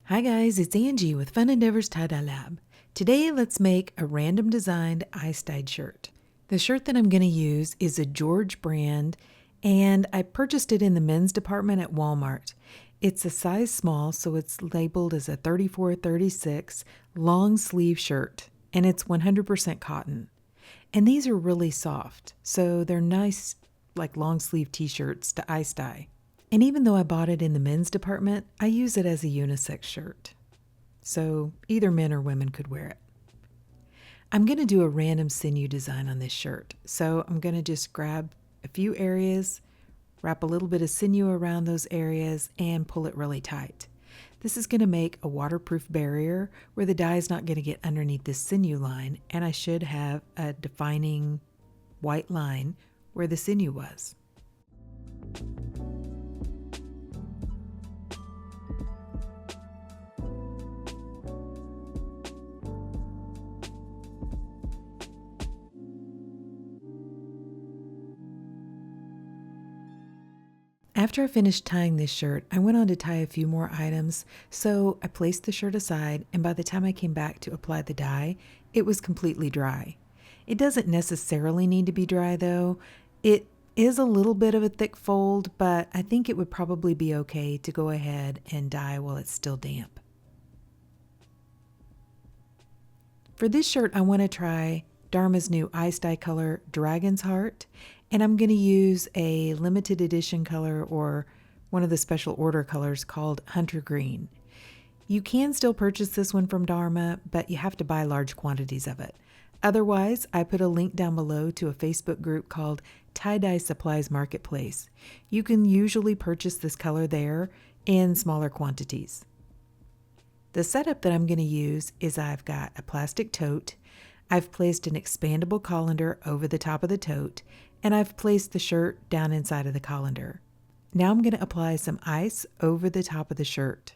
Hi guys, it's Angie with Fun Endeavors Tie-Dye Lab. Today let's make a random designed ice-dyed shirt. The shirt that I'm going to use is a George brand and I purchased it in the men's department at Walmart. It's a size small, so it's labeled as a 34-36 long sleeve shirt and it's 100% cotton. And these are really soft, so they're nice like long sleeve t-shirts to ice dye. And even though I bought it in the men's department, I use it as a unisex shirt. So either men or women could wear it. I'm going to do a random sinew design on this shirt. So I'm going to just grab a few areas, wrap a little bit of sinew around those areas, and pull it really tight. This is going to make a waterproof barrier where the dye is not going to get underneath this sinew line, and I should have a defining white line where the sinew was. After I finished tying this shirt, I went on to tie a few more items, so I placed the shirt aside, and by the time I came back to apply the dye, it was completely dry. It doesn't necessarily need to be dry though. It is a little bit of a thick fold, but I think it would probably be okay to go ahead and dye while it's still damp. For this shirt, I want to try Dharma's new ice dye color, Dragon's Heart, and I'm going to use a limited edition color or one of the special order colors called Hunter Green. You can still purchase this one from Dharma, but you have to buy large quantities of it. Otherwise, I put a link down below to a Facebook group called Tie-Dye Supplies Marketplace. You can usually purchase this color there in smaller quantities. The setup that I'm going to use is I've got a plastic tote, I've placed an expandable colander over the top of the tote, and I've placed the shirt down inside of the colander. Now I'm going to apply some ice over the top of the shirt.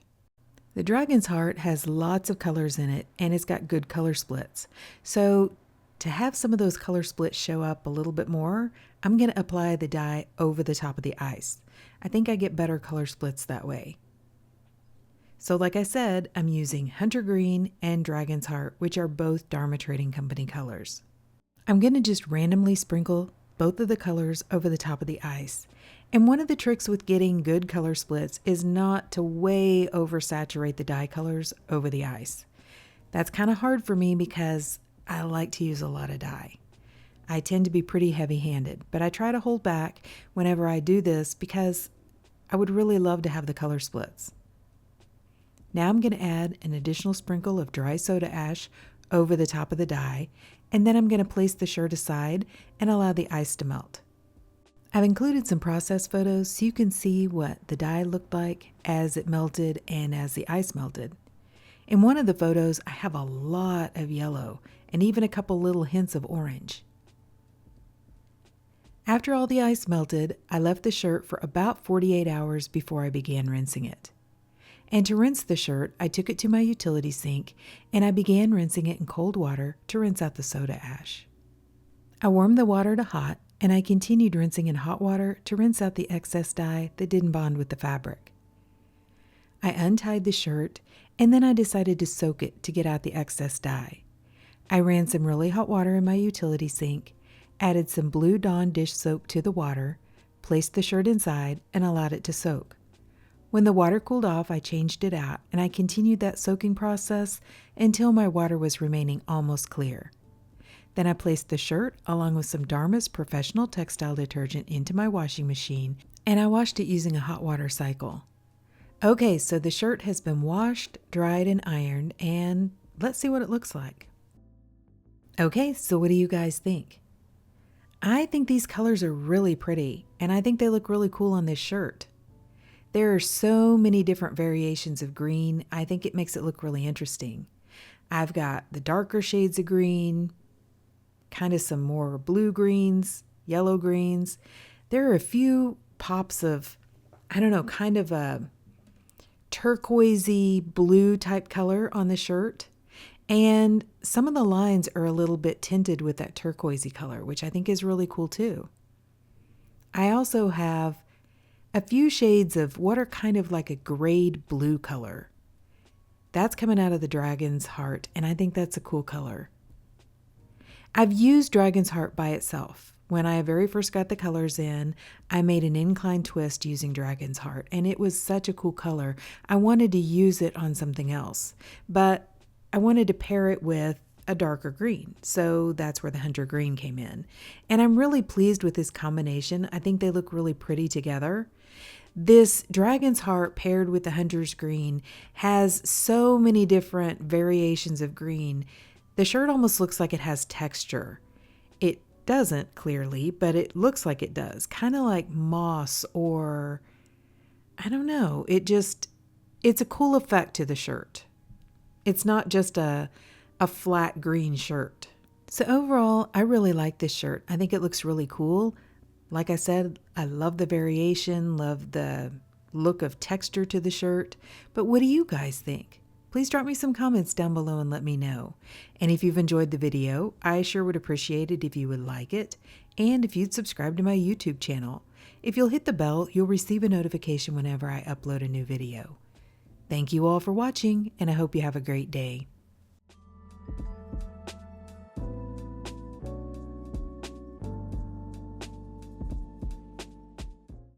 The Dragon's Heart has lots of colors in it and it's got good color splits. So to have some of those color splits show up a little bit more, I'm going to apply the dye over the top of the ice. I think I get better color splits that way. So like I said, I'm using Hunter Green and Dragon's Heart, which are both Dharma Trading Company colors. I'm going to just randomly sprinkle both of the colors over the top of the ice. And one of the tricks with getting good color splits is not to way oversaturate the dye colors over the ice. That's kind of hard for me because I like to use a lot of dye. I tend to be pretty heavy-handed, but I try to hold back whenever I do this because I would really love to have the color splits. Now I'm going to add an additional sprinkle of dry soda ash over the top of the dye, and then I'm going to place the shirt aside and allow the ice to melt. I've included some process photos so you can see what the dye looked like as it melted and as the ice melted. In one of the photos, I have a lot of yellow and even a couple little hints of orange. After all the ice melted, I left the shirt for about 48 hours before I began rinsing it. And to rinse the shirt, I took it to my utility sink and I began rinsing it in cold water to rinse out the soda ash. I warmed the water to hot and I continued rinsing in hot water to rinse out the excess dye that didn't bond with the fabric. I untied the shirt and then I decided to soak it to get out the excess dye. I ran some really hot water in my utility sink, added some Blue Dawn dish soap to the water, placed the shirt inside and allowed it to soak. When the water cooled off, I changed it out and I continued that soaking process until my water was remaining almost clear. Then I placed the shirt along with some Dharma's professional textile detergent into my washing machine and I washed it using a hot water cycle. Okay, so the shirt has been washed, dried, and ironed, and let's see what it looks like. Okay, so what do you guys think? I think these colors are really pretty and I think they look really cool on this shirt. There are so many different variations of green. I think it makes it look really interesting. I've got the darker shades of green, kind of some more blue greens, yellow greens. There are a few pops of, I don't know, kind of a turquoisey blue type color on the shirt. And some of the lines are a little bit tinted with that turquoisey color, which I think is really cool too. I also have a few shades of what are kind of like a grayed blue color. That's coming out of the dragon's heart, and I think that's a cool color. I've used dragon's heart by itself. When I very first got the colors in, I made an incline twist using dragon's heart, and it was such a cool color. I wanted to use it on something else, but I wanted to pair it with a darker green, so that's where the hunter green came in. And I'm really pleased with this combination. I think they look really pretty together. This dragon's heart paired with the hunter's green has so many different variations of green. The shirt almost looks like it has texture. It doesn't clearly, but it looks like it does. Kind of like moss, or I don't know. It's a cool effect to the shirt. It's not just a flat green shirt. So overall, I really like this shirt. I think it looks really cool. Like I said, I love the variation, love the look of texture to the shirt. But what do you guys think? Please drop me some comments down below and let me know. And if you've enjoyed the video, I sure would appreciate it if you would like it, and if you'd subscribe to my YouTube channel. If you'll hit the bell, you'll receive a notification whenever I upload a new video. Thank you all for watching, and I hope you have a great day.